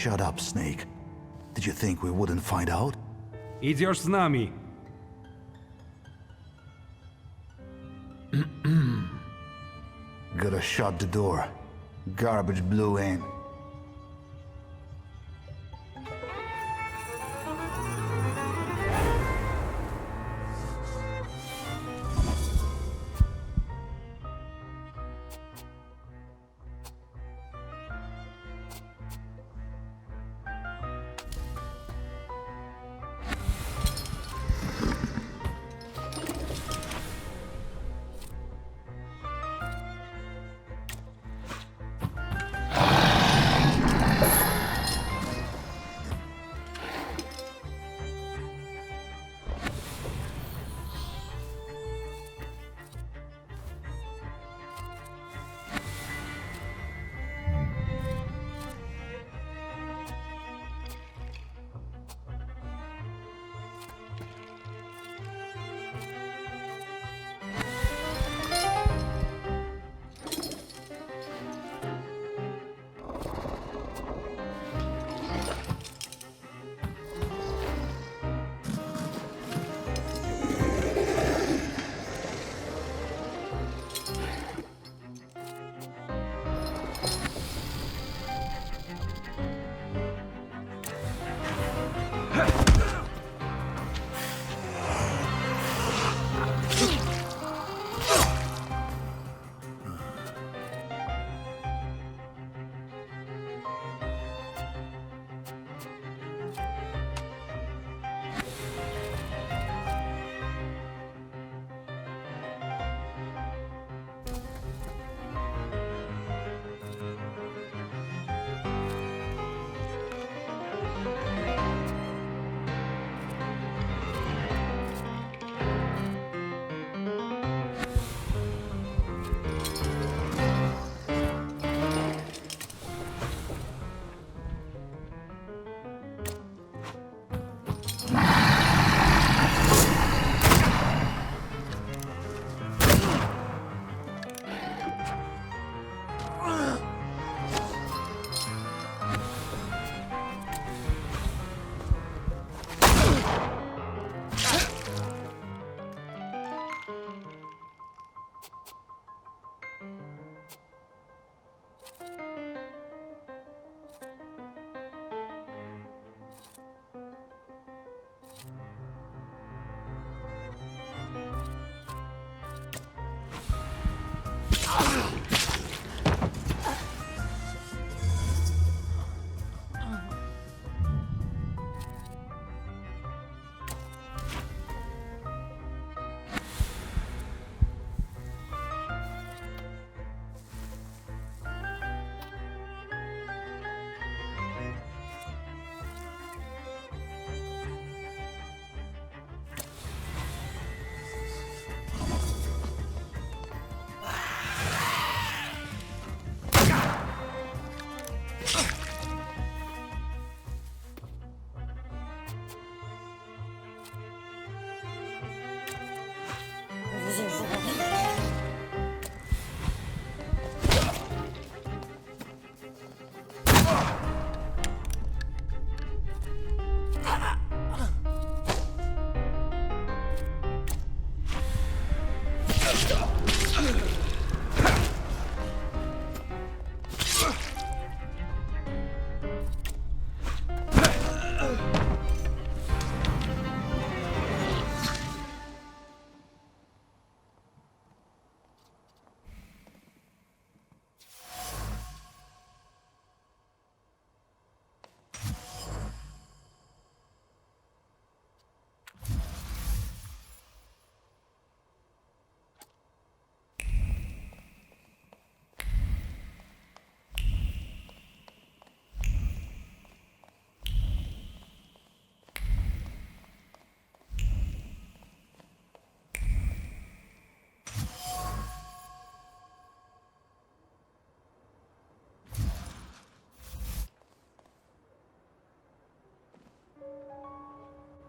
Shut up, Snake. Did you think we wouldn't find out? Idziesz z nami. Gotta shut the door. Garbage blew in.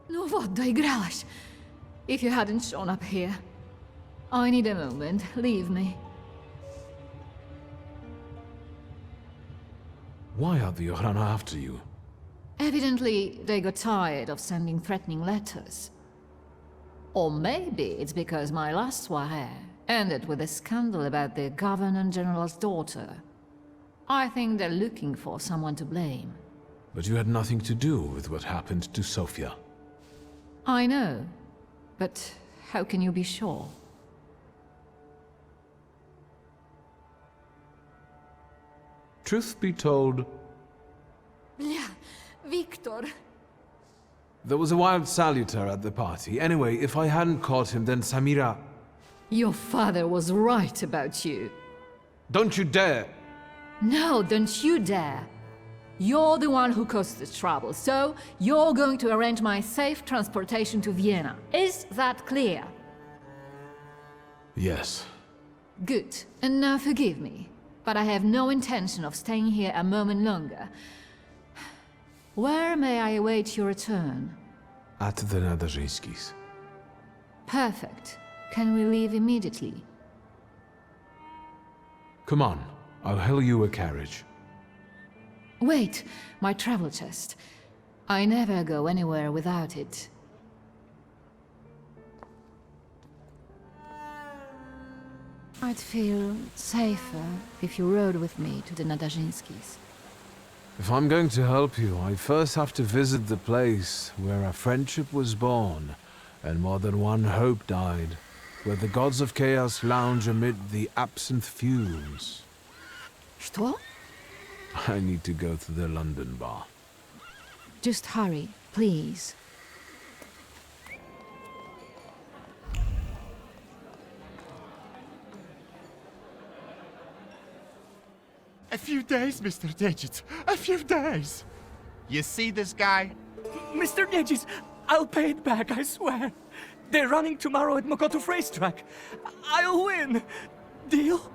No w oddaj, grałaś. If you hadn't shown up here. I need a moment. Leave me. Why are the Yohrana after you? Evidently, they got tired of sending threatening letters. Or maybe it's because my last soirée ended with a scandal about the Governor-General's daughter. I think they're looking for someone to blame. But you had nothing to do with what happened to Sofia. I know, but how can you be sure? Truth be told, Yeah, Wiktor. there was a wild Salutor at the party. Anyway, if I hadn't caught him, then Samira... Your father was right about you. Don't you dare! No, don't you dare. You're the one who caused the trouble, so you're going to arrange my safe transportation to Vienna. Is that clear? Yes. Good. And now forgive me, but I have no intention of staying here a moment longer. Where may I await your return? At the Nadarzyńskis. Perfect. Can we leave immediately? Come on, I'll hail you a carriage. Wait, my travel chest. I never go anywhere without it. I'd feel safer if you rode with me to the Nadarzyńskis. If I'm going to help you, I first have to visit the place where a friendship was born, and more than one hope died, where the gods of chaos lounge amid the absinthe fumes. Что? I need to go to the London bar. Just hurry, please. A few days, Mr. Digits. A few days. You see this guy? Mr. Nedges, I'll pay it back, I swear. They're running tomorrow at Mokotów racetrack. I'll win. Deal?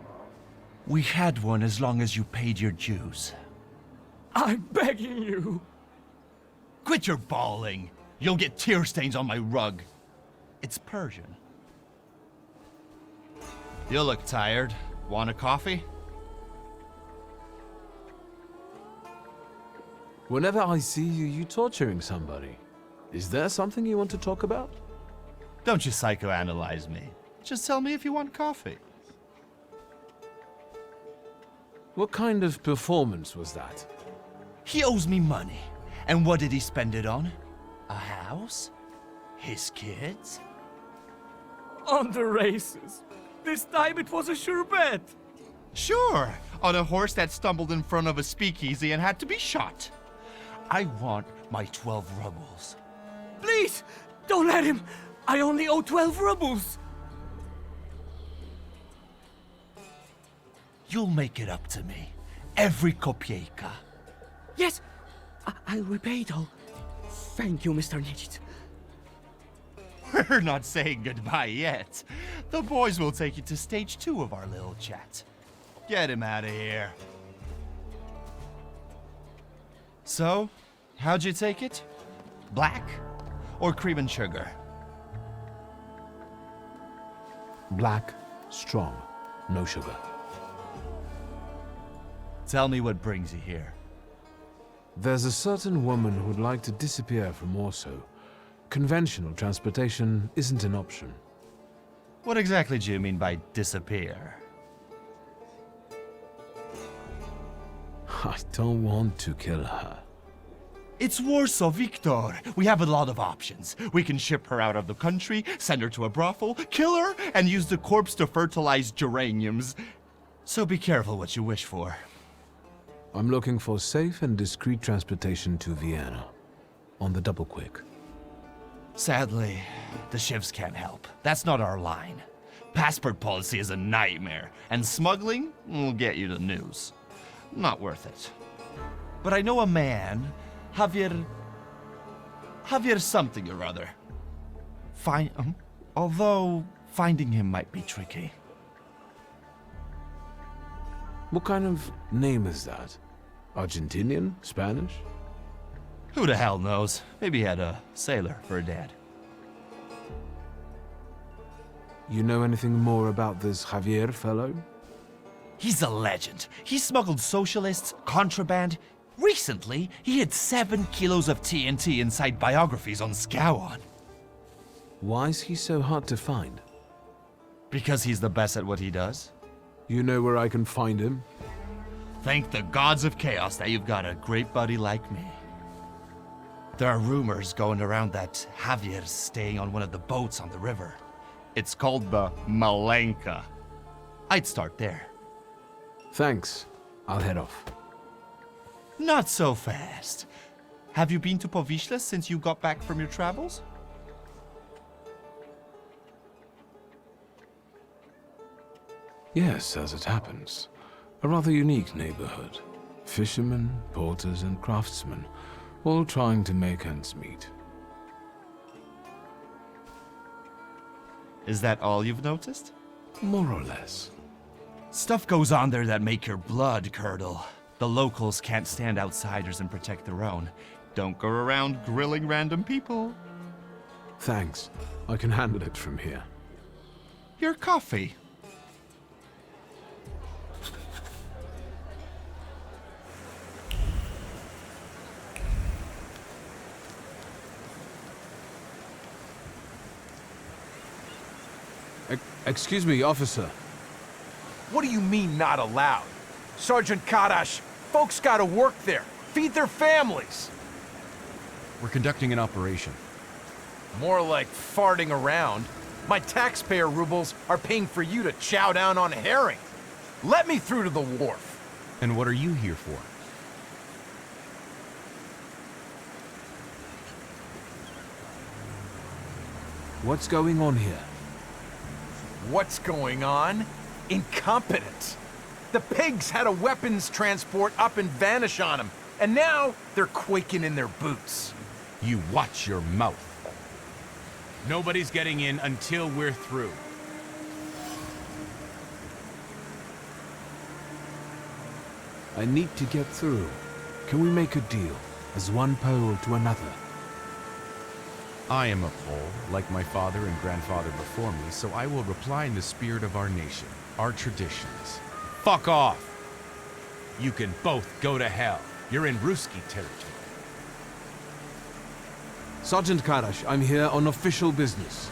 We had one as long as you paid your dues. I'm begging you. Quit your bawling. You'll get tear stains on my rug. It's Persian. You look tired. Want a coffee? Whenever I see you, you torturing somebody. Is there something you want to talk about? Don't you psychoanalyze me. Just tell me if you want coffee. What kind of performance was that? He owes me money. And what did he spend it on? A house? His kids? On the races. This time it was a sure bet. Sure, on a horse that stumbled in front of a speakeasy and had to be shot. I want my 12 rubles. Please, don't let him. I only owe 12 rubles. You'll make it up to me. Every kopieka. Yes, I'll repay it all. Thank you, Mr. Nedges. We're not saying goodbye yet. The boys will take you to stage 2 of our little chat. Get him out of here. So, how'd you take it? Black or cream and sugar? Black, strong, no sugar. Tell me what brings you here. There's a certain woman who'd like to disappear from Warsaw. Conventional transportation isn't an option. What exactly do you mean by disappear? I don't want to kill her. It's Warsaw, Wiktor. We have a lot of options. We can ship her out of the country, send her to a brothel, kill her, and use the corpse to fertilize geraniums. So be careful what you wish for. I'm looking for safe and discreet transportation to Vienna. On the double quick. Sadly, the shivs can't help. That's not our line. Passport policy is a nightmare, and smuggling will get you the news. Not worth it. But I know a man, Javier something or other. Although finding him might be tricky. What kind of name is that? Argentinian? Spanish? Who the hell knows? Maybe he had a sailor for a dad. You know anything more about this Javier fellow? He's a legend. He smuggled socialists, contraband. Recently, he hid 7 kilos of TNT inside biographies on Scowan. Why is he so hard to find? Because he's the best at what he does. You know where I can find him? Thank the gods of chaos that you've got a great buddy like me. There are rumors going around that Javier's staying on one of the boats on the river. It's called the Malenka. I'd start there. Thanks. I'll head off. Not so fast. Have you been to Povishla since you got back from your travels? Yes, as it happens. A rather unique neighborhood. Fishermen, porters, and craftsmen, all trying to make ends meet. Is that all you've noticed? More or less. Stuff goes on there that make your blood curdle. The locals can't stand outsiders and protect their own. Don't go around grilling random people. Thanks. I can handle it from here. Your coffee. Excuse me, officer. What do you mean, not allowed? Sergeant Kadash, folks gotta work there, feed their families. We're conducting an operation. More like farting around. My taxpayer rubles are paying for you to chow down on herring. Let me through to the wharf. And what are you here for? What's going on here? What's going on? Incompetence. The pigs had a weapons transport up and vanish on them, and now they're quaking in their boots. You watch your mouth. Nobody's getting in until we're through. I need to get through. Can we make a deal, as one pole to another? I am a Pole, like my father and grandfather before me, so I will reply in the spirit of our nation, our traditions. Fuck off! You can both go to hell. You're in Ruski territory. Sergeant Kadash, I'm here on official business.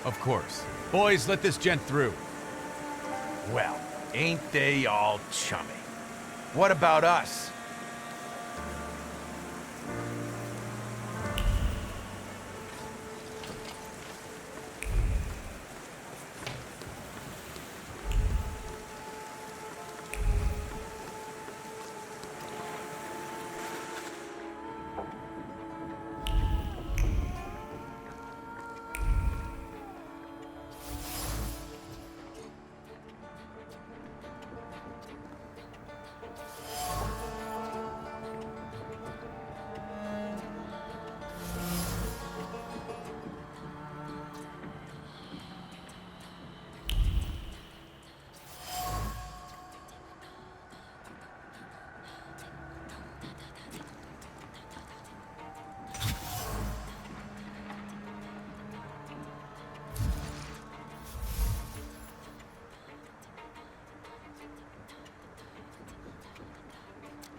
Of course. Boys, let this gent through. Well, ain't they all chummy? What about us?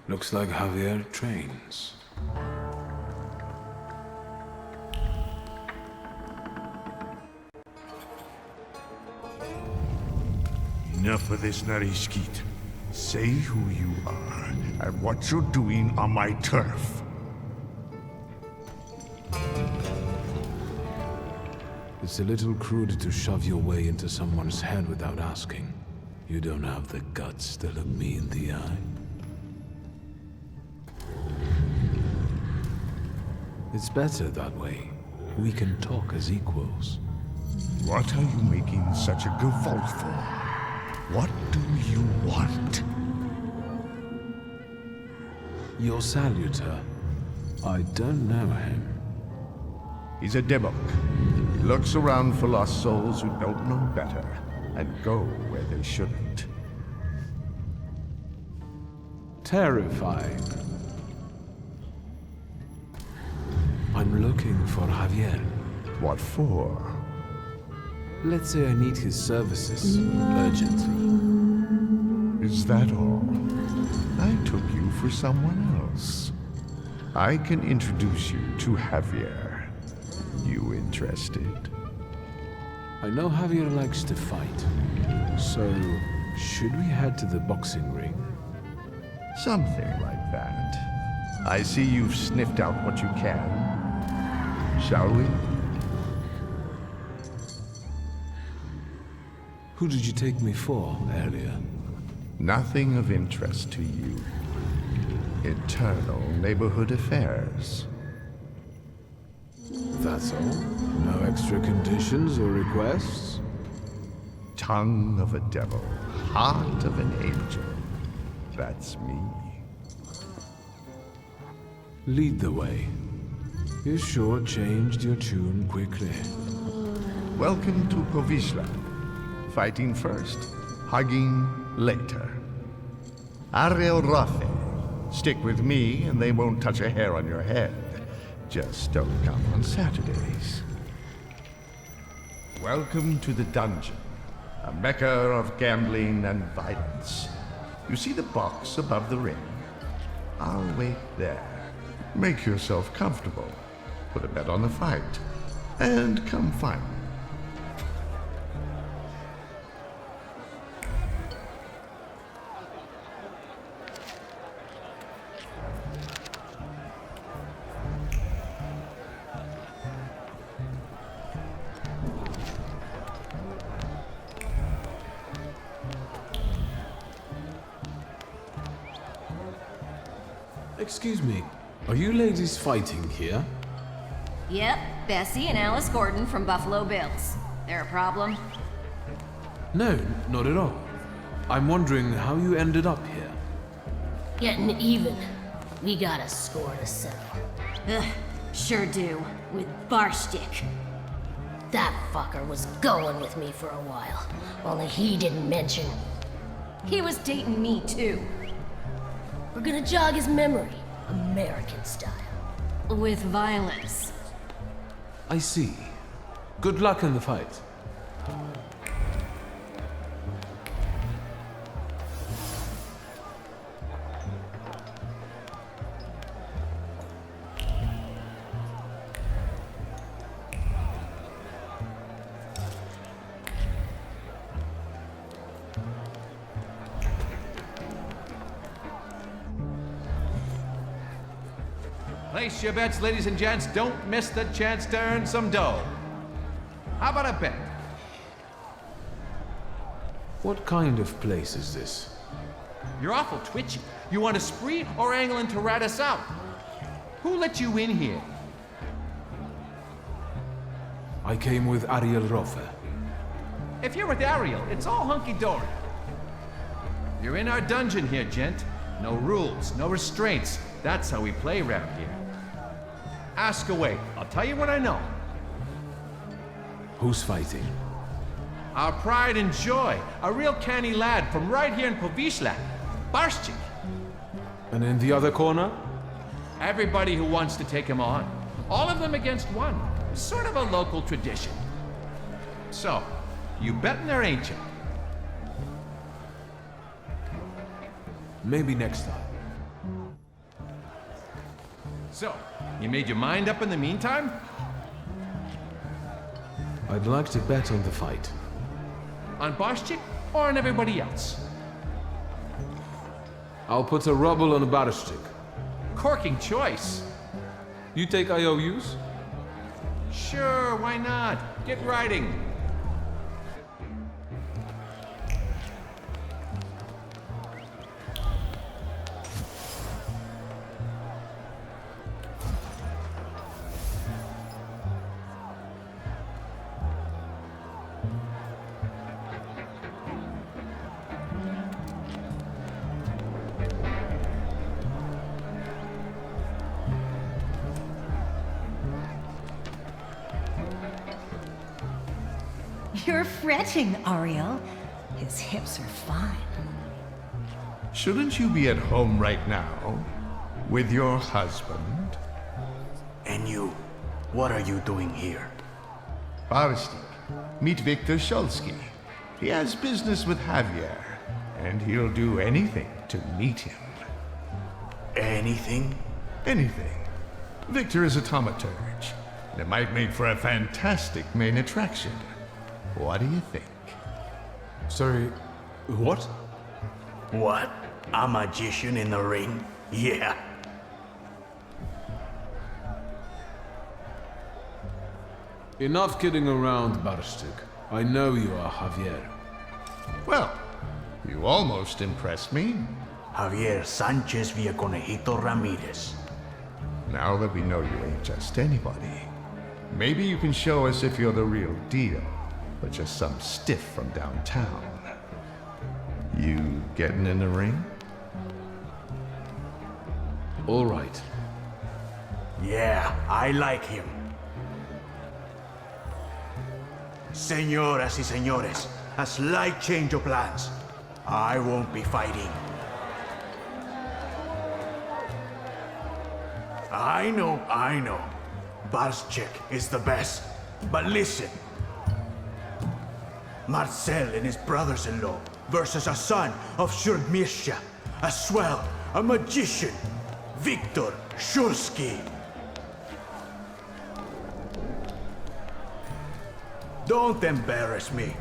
Looks like Javier trains. Enough of this, Narishkit. Say who you are and what you're doing on my turf. It's a little crude to shove your way into someone's head without asking. You don't have the guts to look me in the eye. It's better that way. We can talk as equals. What are you making such a gavolt for? What do you want? Your Salutor. I don't know him. He's a Debok. He looks around for lost souls who don't know better and go where they shouldn't. Terrifying. I'm looking for Javier. What for? Let's say I need his services urgently. Is that all? I took you for someone else. I can introduce you to Javier. You interested? I know Javier likes to fight. So, should we head to the boxing ring? Something like that. I see you've sniffed out what you can. Shall we? Who did you take me for earlier? Nothing of interest to you. Internal neighborhood affairs. That's all? No extra conditions or requests? Tongue of a devil, heart of an angel. That's me. Lead the way. You sure changed your tune quickly. Welcome to Povisla. Fighting first, hugging later. Ariel Rafe. Stick with me and they won't touch a hair on your head. Just don't come on Saturdays. Welcome to the dungeon, a mecca of gambling and violence. You see the box above the ring? I'll wait there. Make yourself comfortable. Put a bet on the fight. And come find me. Excuse me, are you ladies fighting here? Yep, Bessie and Alice Gordon from Buffalo Bills. There a problem? No, not at all. I'm wondering how you ended up here. Getting even. We got a score to settle. Ugh, sure do. With Barstick. That fucker was going with me for a while. Only he didn't mention. He was dating me too. We're gonna jog his memory, American style. With violence. I see. Good luck in the fight. Place your bets, ladies and gents. Don't miss the chance to earn some dough. How about a bet? What kind of place is this? You're awful twitchy. You want a spree or angling to rat us out? Who let you in here? I came with Ariel Rofe. If you're with Ariel, it's all hunky-dory. You're in our dungeon here, gent. No rules, no restraints. That's how we play around here. Ask away. I'll tell you what I know. Who's fighting? Our pride and joy. A real canny lad from right here in Povisla. Barszczyk. And in the other corner? Everybody who wants to take him on. All of them against one. Sort of a local tradition. So, you betting there, ain't you? Maybe next time. So, you made your mind up in the meantime? I'd like to bet on the fight. On Barszczyk or on everybody else? I'll put a ruble on a Barszczyk. Corking choice. You take IOUs? Sure, why not? Get riding. You're fretting, Ariel. His hips are fine. Shouldn't you be at home right now? With your husband? And you, what are you doing here? Barszczyk, Meet Wiktor Szulski. He has business with Javier, and he'll do anything to meet him. Anything? Anything. Wiktor is a Thaumaturge. It might make for a fantastic main attraction. What do you think? Sorry, what? What? A magician in the ring? Yeah. Enough kidding around, Barstuk. I know you are Javier. Well, you almost impressed me. Javier Sanchez Villaconejito Ramirez. Now that we know you ain't just anybody, maybe you can show us if you're the real deal, or just some stiff from downtown. You getting in the ring? All right. Yeah, I like him. Señoras y señores, a slight change of plans. I won't be fighting. I know. Barschek is the best. But listen. Marcel and his brothers-in-law versus a son of Shurmishya, a swell, a magician, Wiktor Szulski. Don't embarrass me.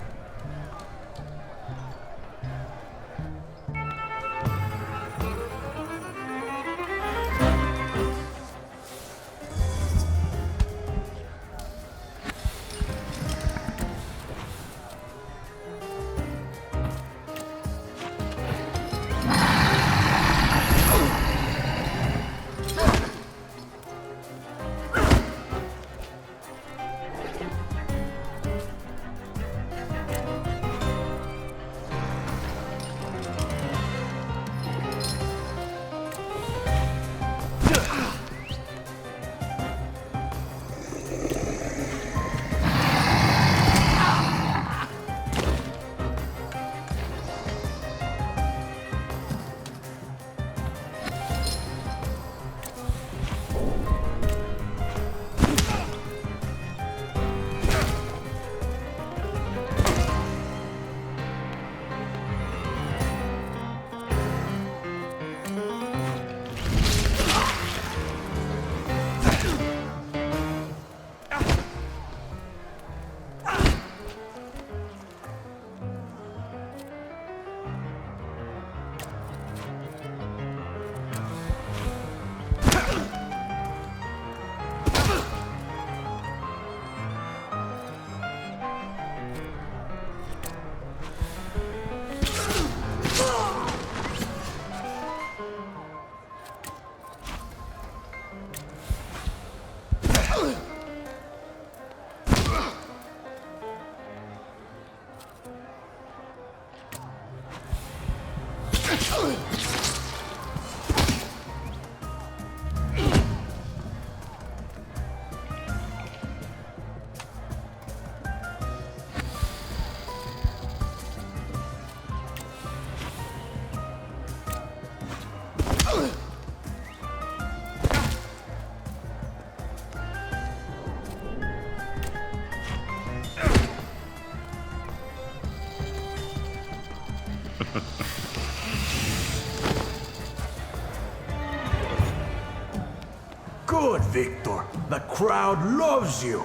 Good, Wiktor. The crowd loves you.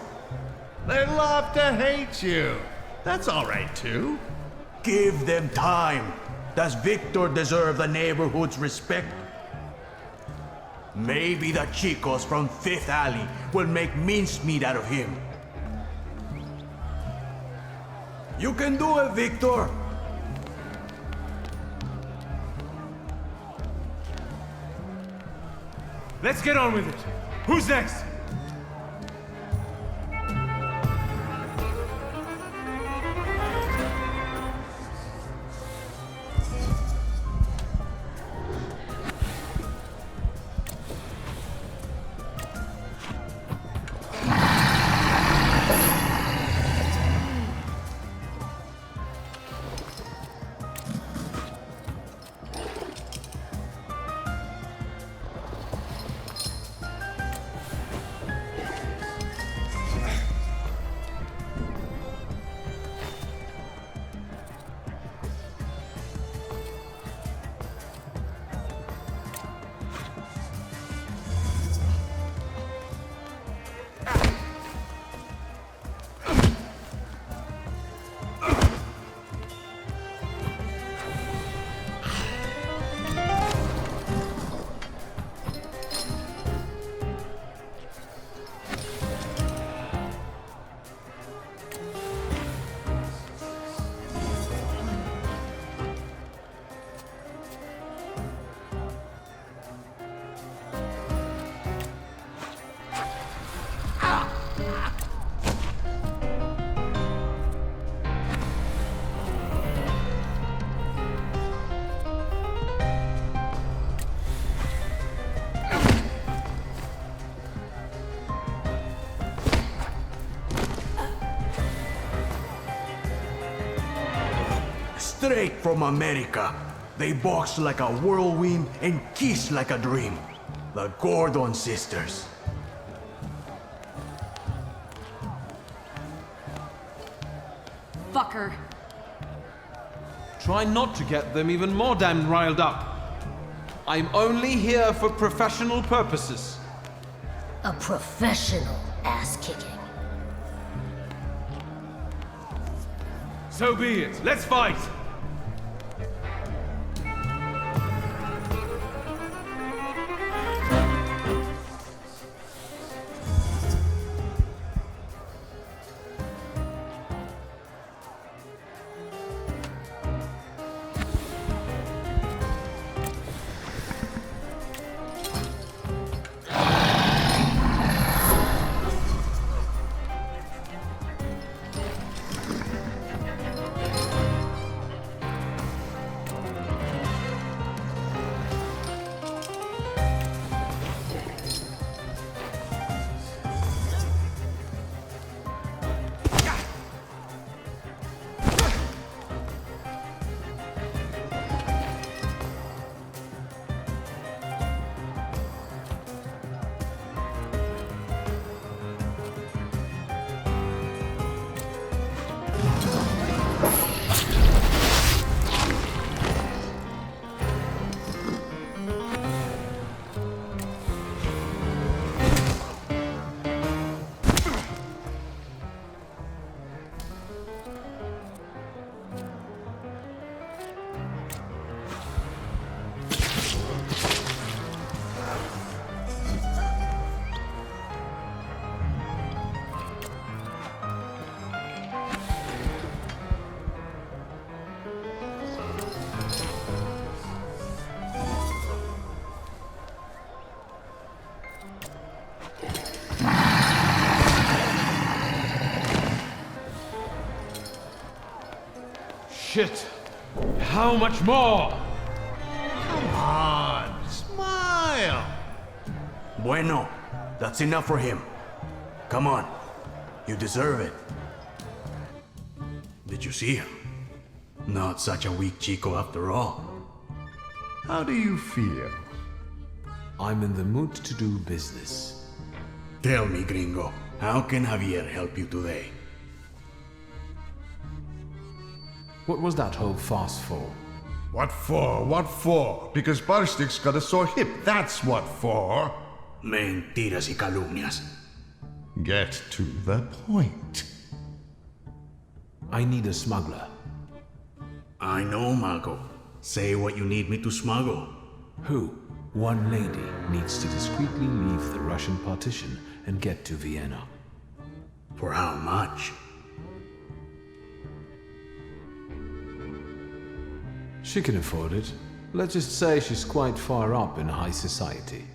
They love to hate you. That's all right, too. Give them time. Does Wiktor deserve the neighborhood's respect? Maybe the chicos from Fifth Alley will make mincemeat out of him. You can do it, Wiktor. Let's get on with it. Who's next? straight from America. They box like a whirlwind and kiss like a dream. The Gordon sisters. Fucker. Try not to get them even more damn riled up. I'm only here for professional purposes. A professional ass-kicking. So be it. Let's fight! Shit. How much more? Come on, smile. Bueno, that's enough for him. Come on, you deserve it. Did you see him? Not such a weak chico after all. How do you feel? I'm in the mood to do business. Tell me, gringo, how can Javier help you today? What was that whole farce for? What for? What for? Because Barstik's got a sore hip, that's what for. Mentiras y calumnias. Get to the point. I need a smuggler. I know, Mago. Say what you need me to smuggle. Who? One lady needs to discreetly leave the Russian partition and get to Vienna. For how much? She can afford it. Let's just say she's quite far up in high society.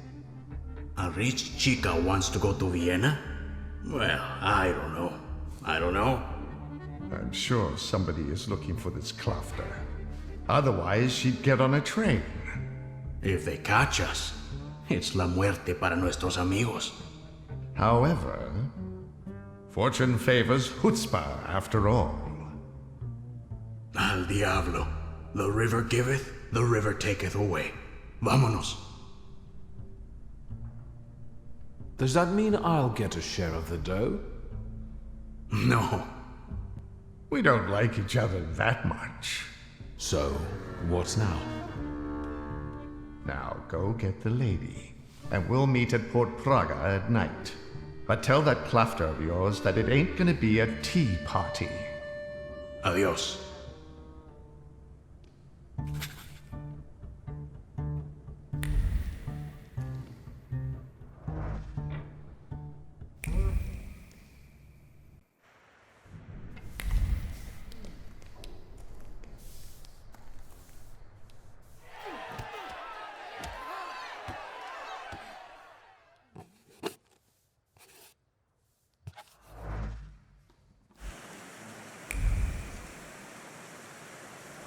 A rich chica wants to go to Vienna? Well, I don't know. I don't know. I'm sure somebody is looking for this Klafter. Otherwise, she'd get on a train. If they catch us, it's la muerte para nuestros amigos. However, fortune favors chutzpah after all. Al diablo. The river giveth, the river taketh away. Vámonos. Does that mean I'll get a share of the dough? No. We don't like each other that much. So, what's now? Now go get the lady, and we'll meet at Port Praga at night. But tell that Klafter of yours that it ain't gonna be a tea party. Adios.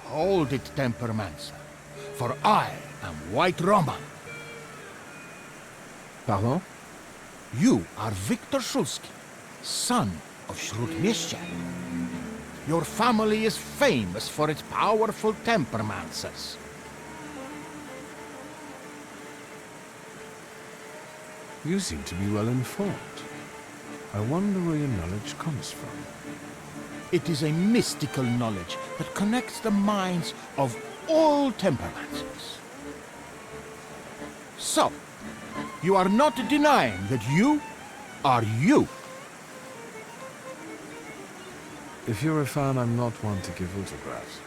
Hold it, Tempermancer, for I am White Roman. Pardon? You are Wiktor Szulski, son of Śródmieścia. Your family is famous for its powerful temperamancers. You seem to be well informed. I wonder where your knowledge comes from. It is a mystical knowledge that connects the minds of all temperamancers. So, you are not denying that you are you. If you're a fan, I'm not one to give autographs.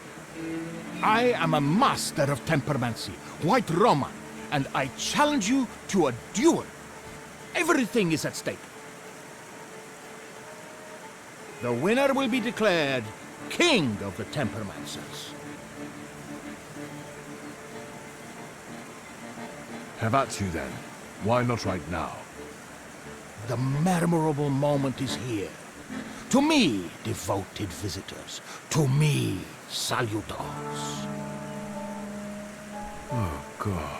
I am a master of temperamency, White Roman, and I challenge you to a duel. Everything is at stake. The winner will be declared King of the Temperamancers. Have at you then. Why not right now? The memorable moment is here. To me, devoted visitors. To me, Salutors. Oh, God.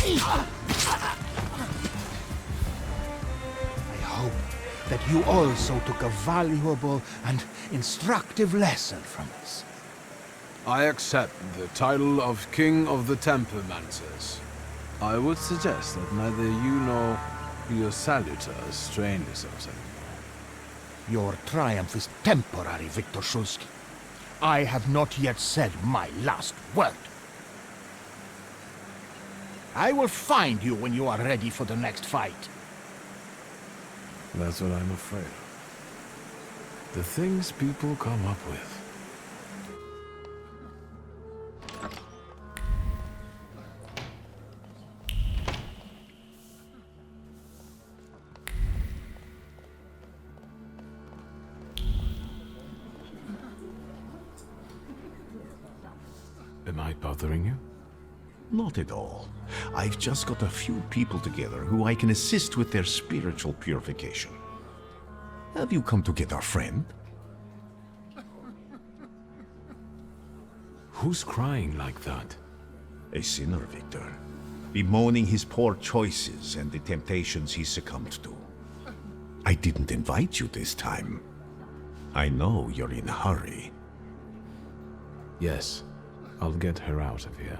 I hope that you also took a valuable and instructive lesson from this. I accept the title of King of the Temperamancers. I would suggest that neither you nor your Salutors strain yourselves anymore. Your triumph is temporary, Wiktor Szulski. I have not yet said my last word. I will find you when you are ready for the next fight. That's what I'm afraid of. The things people come up with. Am I bothering you? Not at all. I've just got a few people together who I can assist with their spiritual purification. Have you come to get our friend? Who's crying like that? A sinner, Wiktor. Bemoaning his poor choices and the temptations he succumbed to. I didn't invite you this time. I know you're in a hurry. Yes, I'll get her out of here.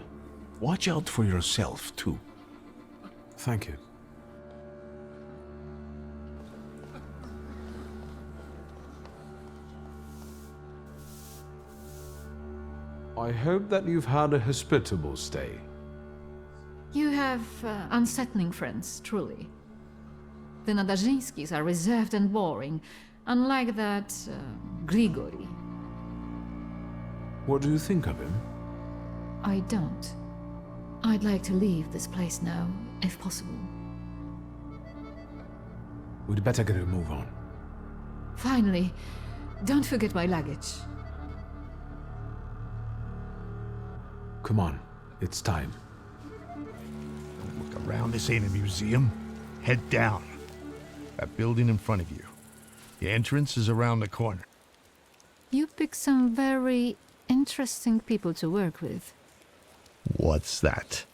Watch out for yourself, too. Thank you. I hope that you've had a hospitable stay. You have unsettling friends, truly. The Nadarzyńskis are reserved and boring, unlike that Grigory. What do you think of him? I don't. I'd like to leave this place now, if possible. We'd better get a move on. Finally, don't forget my luggage. Come on, it's time. Look around, this ain't a museum. Head down. That building in front of you. The entrance is around the corner. You pick some very interesting people to work with. What's that?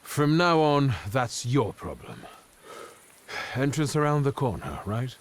From now on, that's your problem. Entrance around the corner, right?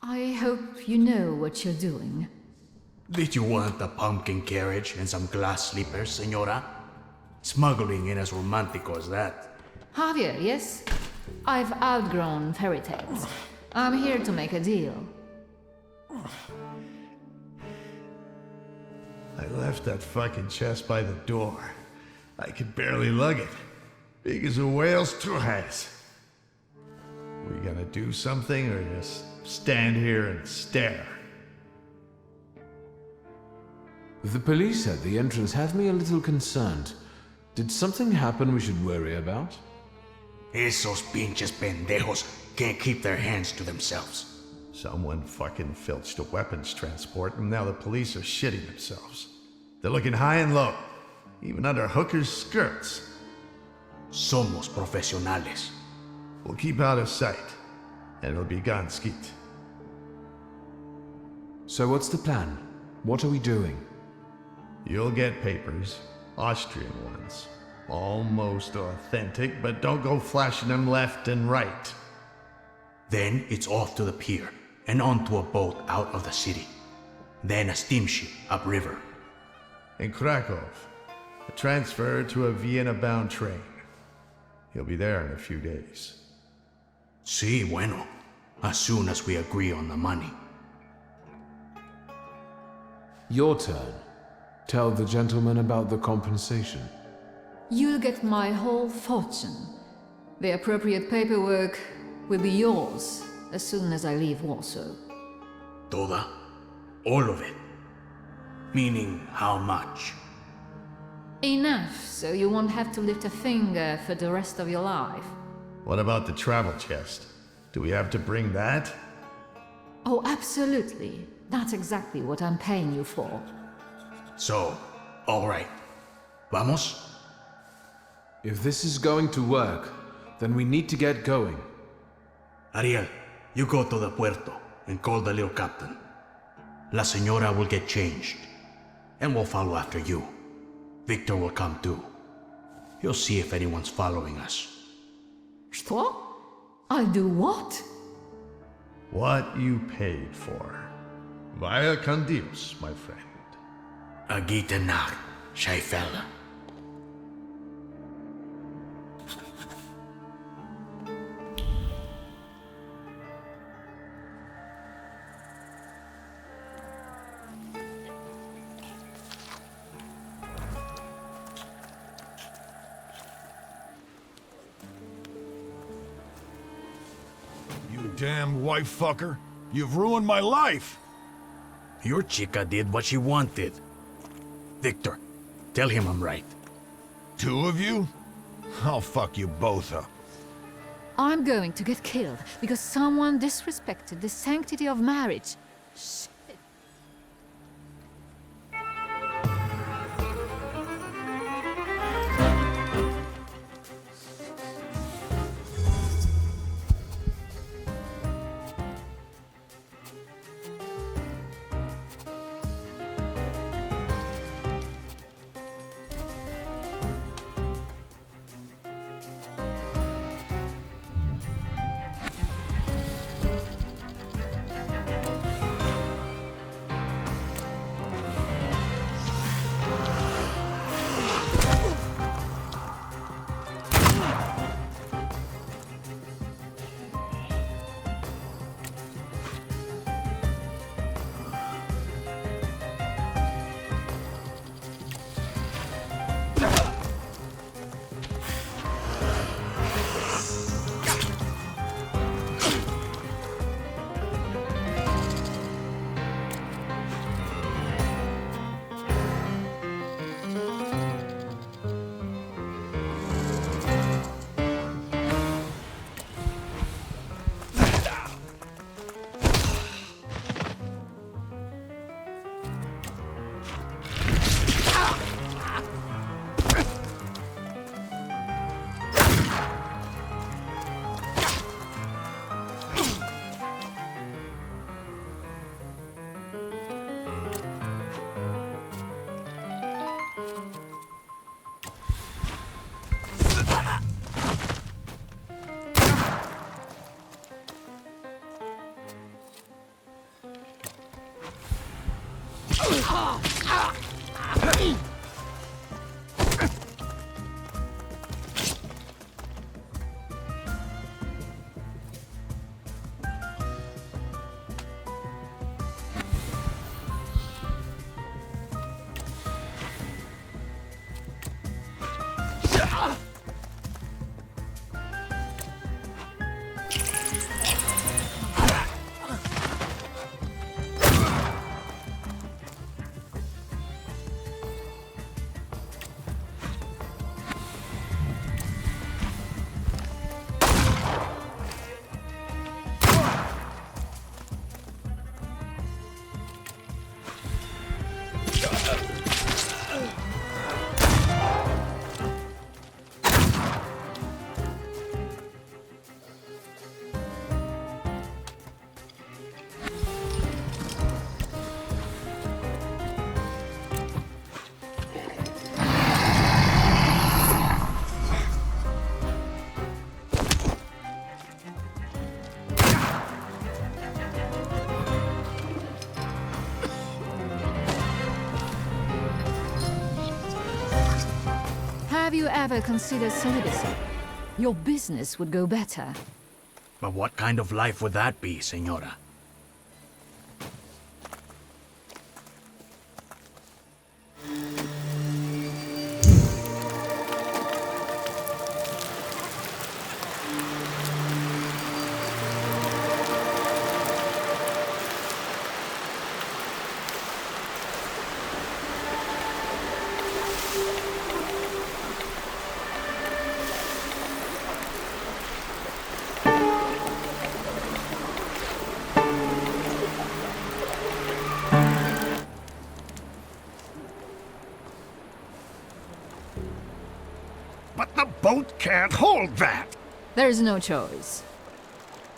I hope you know what you're doing. Did you want a pumpkin carriage and some glass slippers, senora? Smuggling ain't as romantico as that. Javier, yes? I've outgrown fairy tales. I'm here to make a deal. I left that fucking chest by the door. I could barely lug it. Big as a whale's has. We gonna do something or just stand here and stare? The police at the entrance have me a little concerned. Did something happen we should worry about? Esos pinches pendejos can't keep their hands to themselves. Someone fucking filched a weapons transport and now the police are shitting themselves. They're looking high and low, even under hookers' skirts. Somos profesionales. We'll keep out of sight, and it'll be gone skeet. So what's the plan? What are we doing? You'll get papers, Austrian ones. Almost authentic, but don't go flashing them left and right. Then it's off to the pier, and onto a boat out of the city. Then a steamship upriver. In Krakow, a transfer to a Vienna-bound train. He'll be there in a few days. Sí, bueno. As soon as we agree on the money. Your turn. Tell the gentleman about the compensation. You'll get my whole fortune. The appropriate paperwork will be yours as soon as I leave Warsaw. Toda? All of it? Meaning how much? Enough, so you won't have to lift a finger for the rest of your life. What about the travel chest? Do we have to bring that? Oh, absolutely. That's exactly what I'm paying you for. So, all right. Vamos? If this is going to work, then we need to get going. Ariel, you go to the puerto and call the little captain. La Señora will get changed, and we'll follow after you. Wiktor will come too. He'll see if anyone's following us. Что? I'll do what? What you paid for. Via con Dios, my friend. A gute Nacht, Scheifele. You damn wife fucker. You've ruined my life. Your chica did what she wanted. Wiktor, tell him I'm right. Two of you? I'll fuck you both up. I'm going to get killed because someone disrespected the sanctity of marriage. Shit. Have you ever considered celibacy? Your business would go better. But what kind of life would that be, Senora? But the boat can't hold that! There's no choice.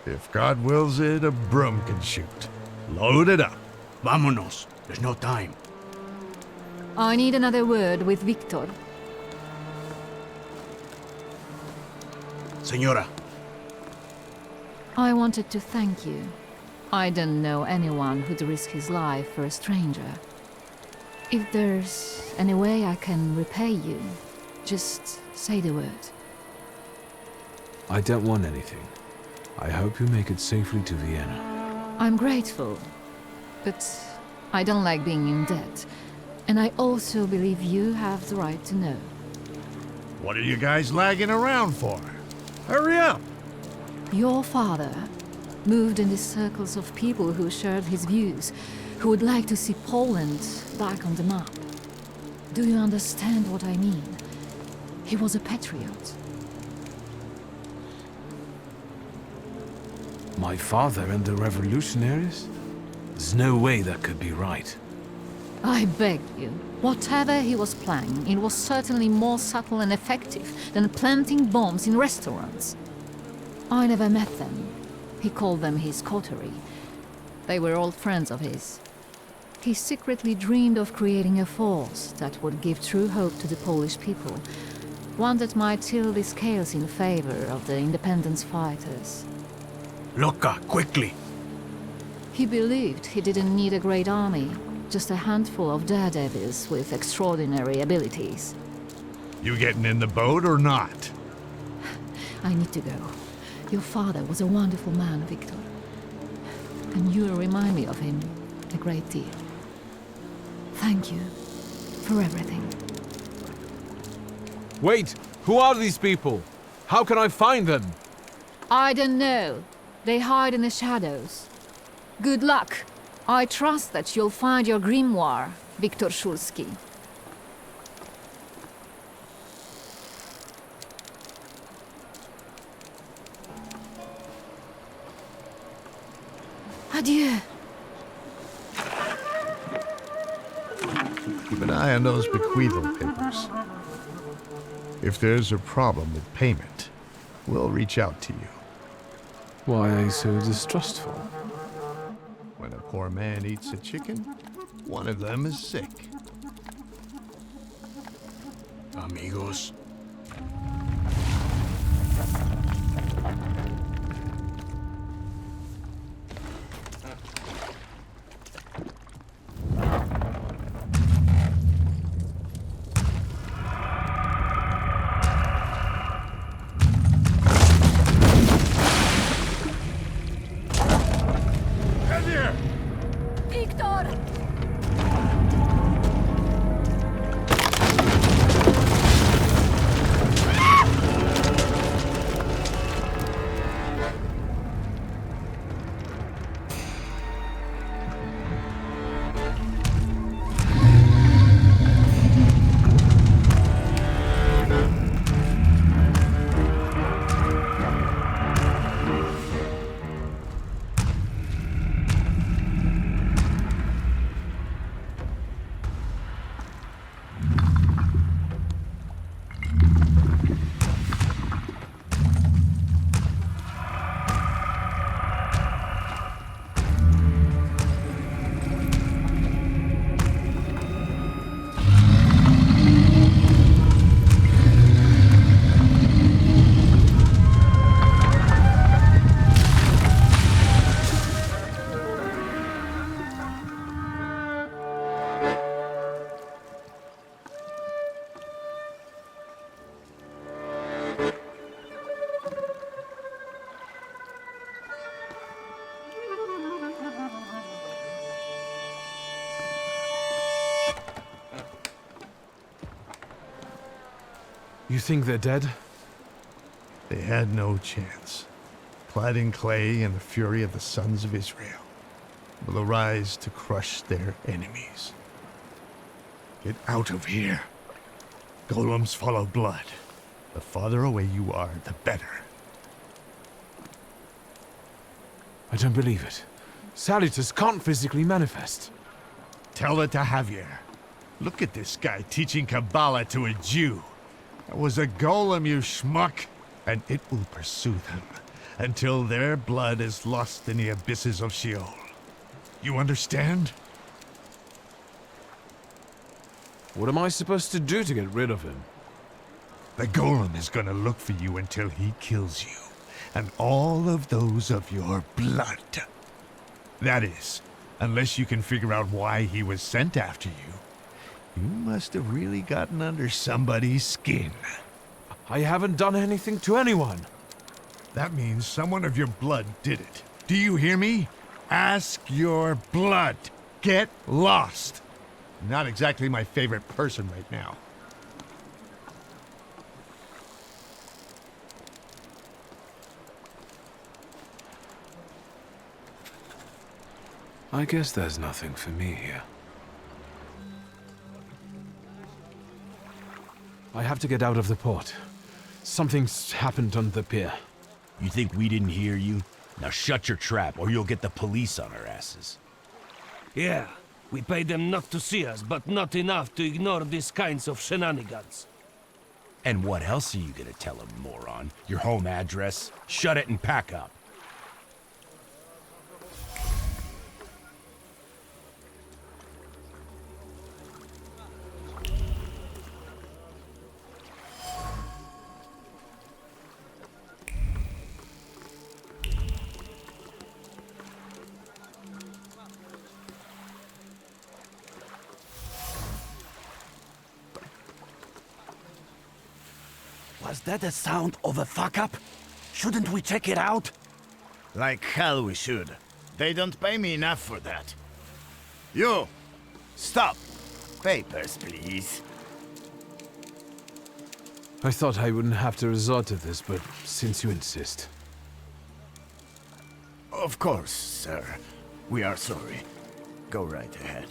If God wills it, a broom can shoot. Load it up. Vámonos. There's no time. I need another word with Wiktor. Senora. I wanted to thank you. I don't know anyone who'd risk his life for a stranger. If there's any way I can repay you, just say the word. I don't want anything. I hope you make it safely to Vienna. I'm grateful, but I don't like being in debt. And I also believe you have the right to know. What are you guys lagging around for? Hurry up! Your father moved in the circles of people who shared his views, who would like to see Poland back on the map. Do you understand what I mean? He was a patriot. My father and the revolutionaries? There's no way that could be right. I beg you. Whatever he was planning, it was certainly more subtle and effective than planting bombs in restaurants. I never met them. He called them his coterie. They were old friends of his. He secretly dreamed of creating a force that would give true hope to the Polish people, one that might tilt the scales in favor of the independence fighters. Loka, quickly! He believed he didn't need a great army, just a handful of daredevils with extraordinary abilities. You getting in the boat or not? I need to go. Your father was a wonderful man, Wiktor. And you remind me of him a great deal. Thank you for everything. Wait! Who are these people? How can I find them? I don't know. They hide in the shadows. Good luck. I trust that you'll find your grimoire, Wiktor Szulski. Adieu. Keep an eye on those bequeathal papers. If there's a problem with payment, we'll reach out to you. Why are you so distrustful? When a poor man eats a chicken, one of them is sick. Amigos. You think they're dead? They had no chance. Clad in clay and the fury of the sons of Israel will arise to crush their enemies. Get out of here. Golems follow blood. The farther away you are, the better. I don't believe it. Salutors can't physically manifest. Tell it to Javier. Look at this guy teaching Kabbalah to a Jew. That was a golem, you schmuck. And it will pursue them until their blood is lost in the abysses of Sheol. You understand? What am I supposed to do to get rid of him? The golem is gonna look for you until he kills you, and all of those of your blood. That is, unless you can figure out why he was sent after you. You must have really gotten under somebody's skin. I haven't done anything to anyone. That means someone of your blood did it. Do you hear me? Ask your blood. Get lost. Not exactly my favorite person right now. I guess there's nothing for me here. I have to get out of the port. Something's happened on the pier. You think we didn't hear you? Now shut your trap, or you'll get the police on our asses. Yeah, we pay them not to see us, but not enough to ignore these kinds of shenanigans. And what else are you gonna tell them, moron? Your home address? Shut it and pack up. Was that the sound of a fuck-up? Shouldn't we check it out? Like hell we should. They don't pay me enough for that. You! Stop! Papers, please. I thought I wouldn't have to resort to this, but since you insist. Of course, sir. We are sorry. Go right ahead.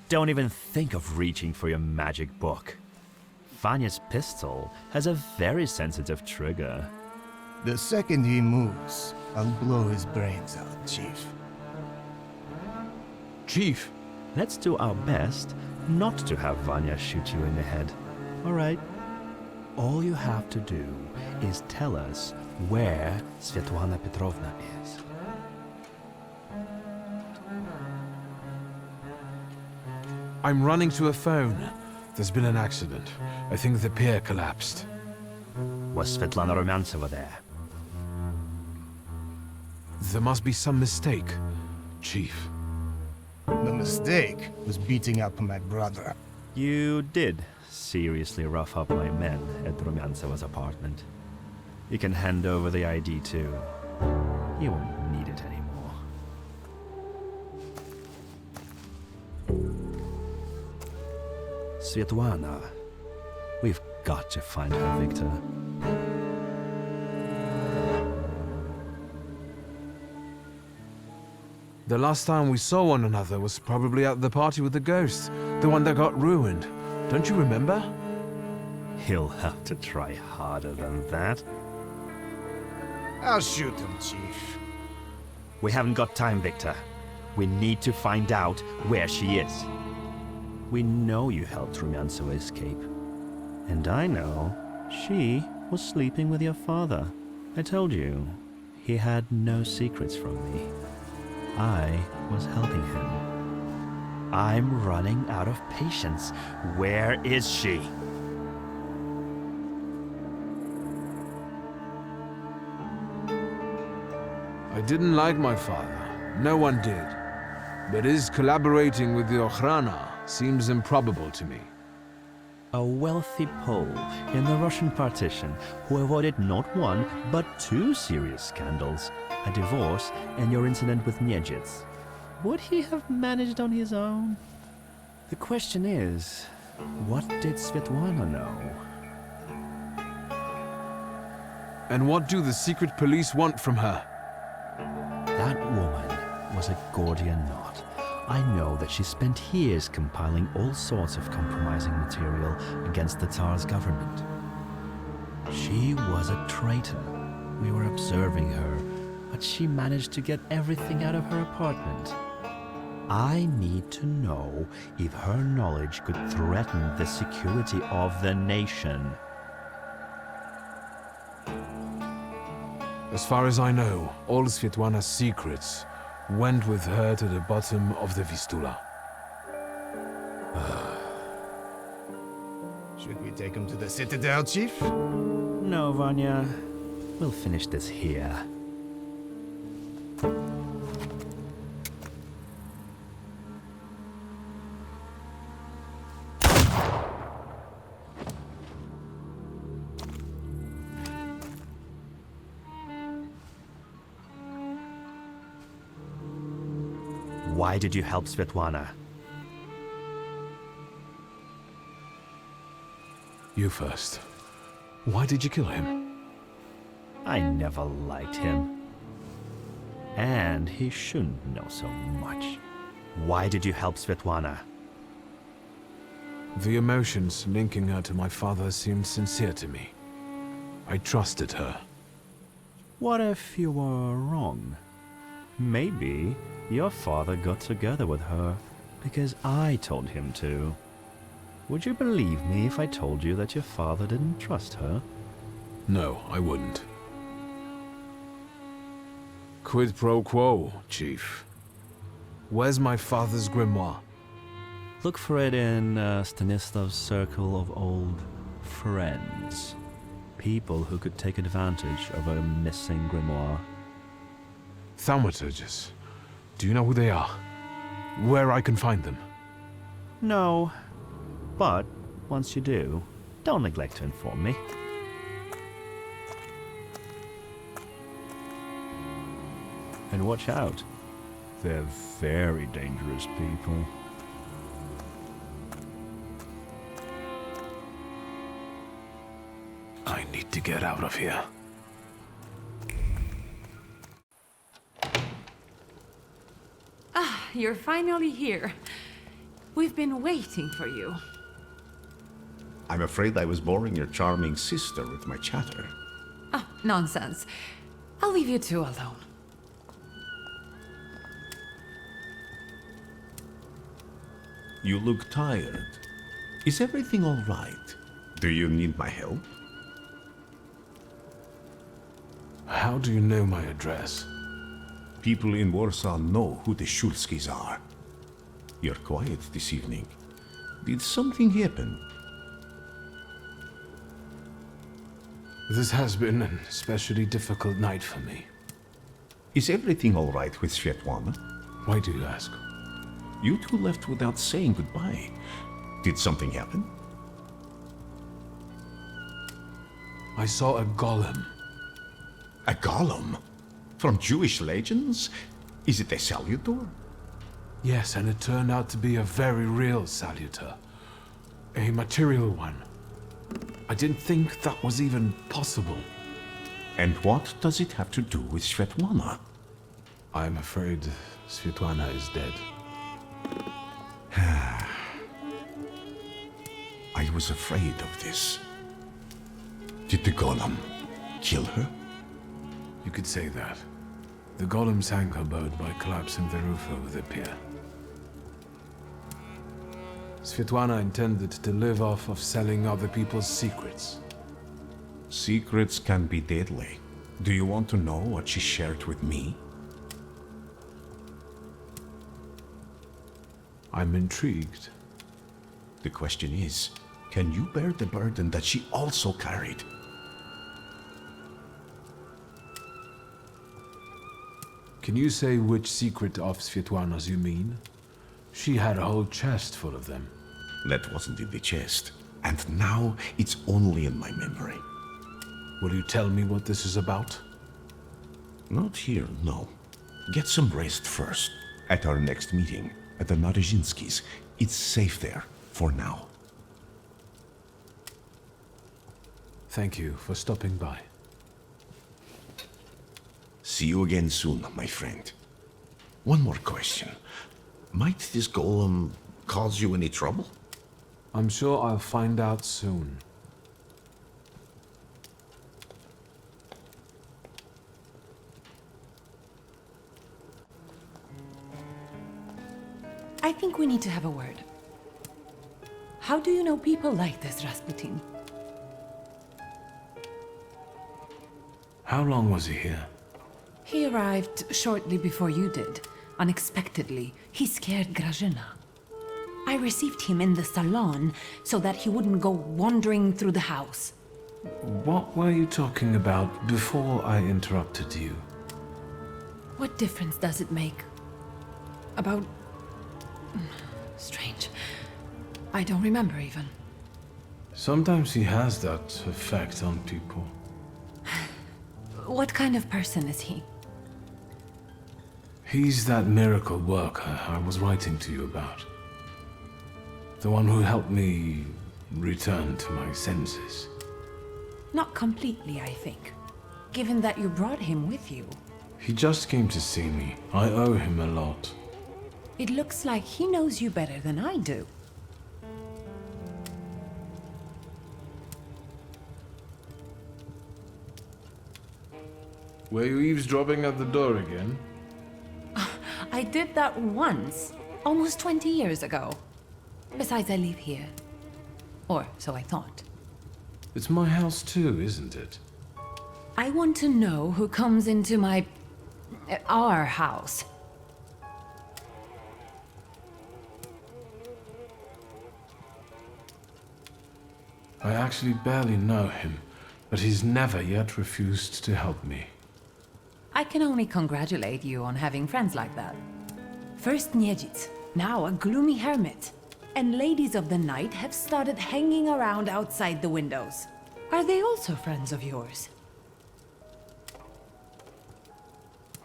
Don't even think of reaching for your magic book. Vanya's pistol has a very sensitive trigger. The second he moves, I'll blow his brains out, Chief. Chief! Let's do our best not to have Vanya shoot you in the head. Alright? All you have to do is tell us where Svetlana Petrovna is. I'm running to a phone. There's been an accident. I think the pier collapsed. Was Svetlana Rumyantseva there? There must be some mistake, Chief. The mistake was beating up my brother. You did seriously rough up my men at Rumyantseva's apartment. You can hand over the ID too. You won't need it anymore. Svetlana. We've got to find her, Wiktor. The last time we saw one another was probably at the party with the ghosts, the one that got ruined. Don't you remember? He'll have to try harder than that. I'll shoot him, Chief. We haven't got time, Wiktor. We need to find out where she is. We know you helped Rumyantseva escape. And I know she was sleeping with your father. I told you, he had no secrets from me. I was helping him. I'm running out of patience. Where is she? I didn't like my father. No one did. But his collaborating with the Okhrana seems improbable to me. A wealthy Pole in the Russian partition who avoided not one, but two serious scandals. A divorce and your incident with Niedzits. Would he have managed on his own? The question is, what did Svetlana know? And what do the secret police want from her? That woman was a Gordian knot. I know that she spent years compiling all sorts of compromising material against the Tsar's government. She was a traitor. We were observing her, but she managed to get everything out of her apartment. I need to know if her knowledge could threaten the security of the nation. As far as I know, all Svetlana's secrets went with her to the bottom of the Vistula. Should we take him to the Citadel, Chief? No, Vanya. We'll finish this here. Why did you help Svetlana? You first. Why did you kill him? I never liked him. And he shouldn't know so much. Why did you help Svetlana? The emotions linking her to my father seemed sincere to me. I trusted her. What if you were wrong? Maybe your father got together with her because I told him to. Would you believe me if I told you that your father didn't trust her? No, I wouldn't. Quid pro quo, Chief. Where's my father's grimoire? Look for it in Stanislav's circle of old friends. People who could take advantage of a missing grimoire. Thaumaturges. Do you know who they are? Where I can find them? No. But, once you do, don't neglect to inform me. And watch out. They're very dangerous people. I need to get out of here. Ah, you're finally here. We've been waiting for you. I'm afraid I was boring your charming sister with my chatter. Oh, nonsense. I'll leave you two alone. You look tired. Is everything all right? Do you need my help? How do you know my address? People in Warsaw know who the Szulskis are. You're quiet this evening. Did something happen? This has been an especially difficult night for me. Is everything all right with Svetlana? Why do you ask? You two left without saying goodbye. Did something happen? I saw a golem. A golem? From Jewish legends? Is it a Salutor? Yes, and it turned out to be a very real Salutor. A material one. I didn't think that was even possible. And what does it have to do with Svetlana? I'm afraid Svetlana is dead. I was afraid of this. Did the golem kill her? You could say that. The golem sank her boat by collapsing the roof over the pier. Svetlana intended to live off of selling other people's secrets. Secrets can be deadly. Do you want to know what she shared with me? I'm intrigued. The question is, can you bear the burden that she also carried? Can you say which secret of Svetlana's you mean? She had a whole chest full of them. That wasn't in the chest. And now it's only in my memory. Will you tell me what this is about? Not here, no. Get some rest first. At our next meeting, at the Narzhinskis. It's safe there, for now. Thank you for stopping by. See you again soon, my friend. One more question. Might this golem cause you any trouble? I'm sure I'll find out soon. I think we need to have a word. How do you know people like this, Rasputin? How long was he here? He arrived shortly before you did. Unexpectedly, he scared Grażyna. I received him in the salon so that he wouldn't go wandering through the house. What were you talking about before I interrupted you? What difference does it make? About... Strange. I don't remember even. Sometimes he has that effect on people. What kind of person is he? He's that miracle worker I was writing to you about. The one who helped me return to my senses. Not completely, I think. Given that you brought him with you. He just came to see me. I owe him a lot. It looks like he knows you better than I do. Were you eavesdropping at the door again? I did that once, almost 20 years ago. Besides, I live here. Or so I thought. It's my house too, isn't it? I want to know who comes into our house. I actually barely know him, but he's never yet refused to help me. I can only congratulate you on having friends like that. First Niedzic, now a gloomy hermit. And ladies of the night have started hanging around outside the windows. Are they also friends of yours?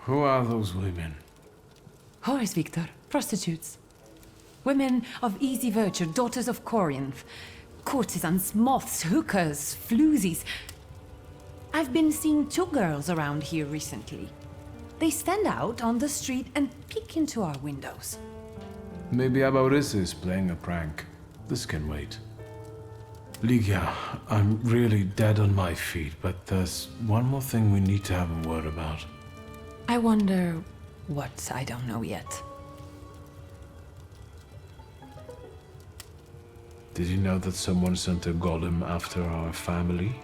Who are those women? Whores, Wiktor. Prostitutes. Women of easy virtue, daughters of Corinth. Courtesans, moths, hookers, floozies. I've been seeing 2 girls around here recently. They stand out on the street and peek into our windows. Maybe Abaurisa is playing a prank. This can wait. Ligia, I'm really dead on my feet, but there's one more thing we need to have a word about. I wonder what I don't know yet. Did you know that someone sent a golem after our family?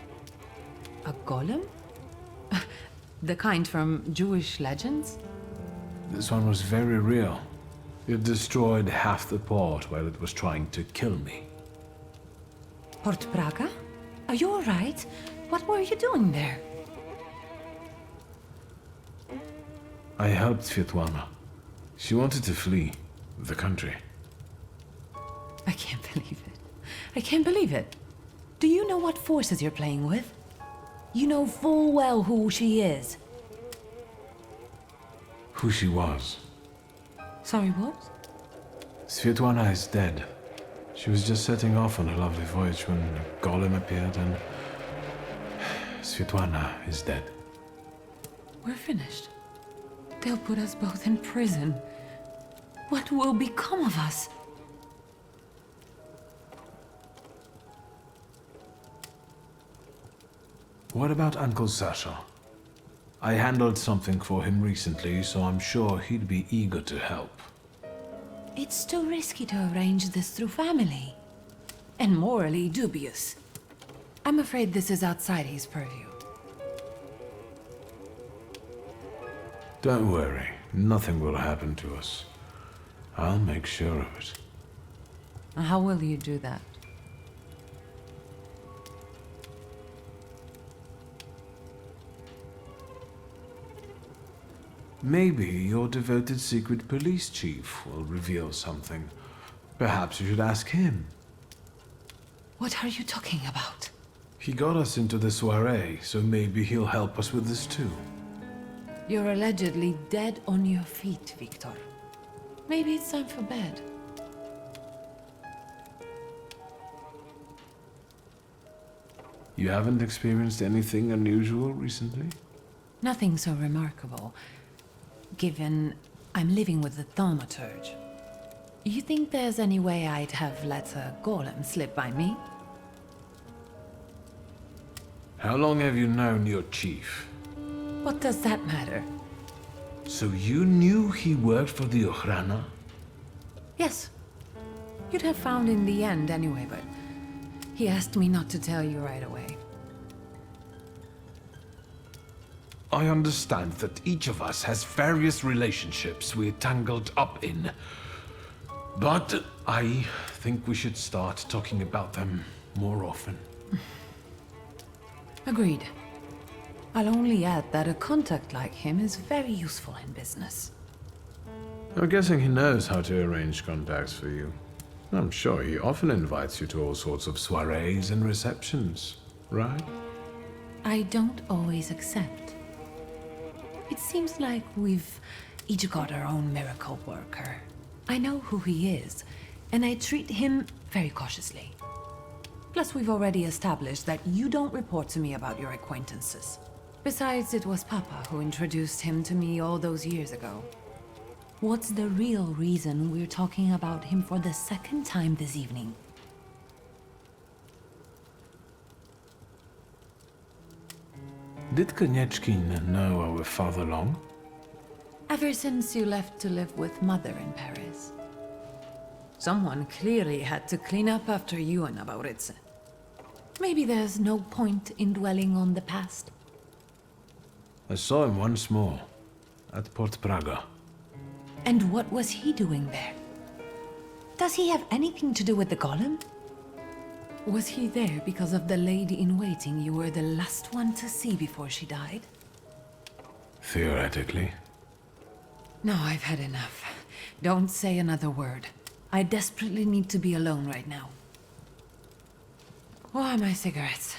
A golem? The kind from Jewish legends? This one was very real. It destroyed half the port while it was trying to kill me. Port Praga? Are you alright? What were you doing there? I helped Svetlana. She wanted to flee the country. I can't believe it. I can't believe it. Do you know what forces you're playing with? You know full well who she is. Who she was. Sorry, what? Svetlana is dead. She was just setting off on a lovely voyage when a golem appeared and... Svetlana is dead. We're finished. They'll put us both in prison. What will become of us? What about Uncle Sasha? I handled something for him recently, so I'm sure he'd be eager to help. It's too risky to arrange this through family. And morally dubious. I'm afraid this is outside his purview. Don't worry, nothing will happen to us. I'll make sure of it. How will you do that? Maybe your devoted secret police chief will reveal something. Perhaps you should ask him. What are you talking about? He got us into the soiree, so maybe he'll help us with this too. You're allegedly dead on your feet, Wiktor. Maybe it's time for bed. You haven't experienced anything unusual recently? Nothing so remarkable, given I'm living with the Thaumaturge. You think there's any way I'd have let a golem slip by me? How long have you known your chief? What does that matter? So you knew he worked for the Ochrana? Yes. You'd have found in the end anyway, but he asked me not to tell you right away. I understand that each of us has various relationships we're tangled up in. But I think we should start talking about them more often. Agreed. I'll only add that a contact like him is very useful in business. I'm guessing he knows how to arrange contacts for you. I'm sure he often invites you to all sorts of soirees and receptions, right? I don't always accept. It seems like we've each got our own miracle worker. I know who he is, and I treat him very cautiously. Plus, we've already established that you don't report to me about your acquaintances. Besides, it was Papa who introduced him to me all those years ago. What's the real reason we're talking about him for the second time this evening? Did Konieczkin know our father long? Ever since you left to live with Mother in Paris. Someone clearly had to clean up after you and Abaurice. Maybe there's no point in dwelling on the past. I saw him once more, at Port Praga. And what was he doing there? Does he have anything to do with the golem? Was he there because of the lady-in-waiting you were the last one to see before she died? Theoretically. No, I've had enough. Don't say another word. I desperately need to be alone right now. Where are my cigarettes?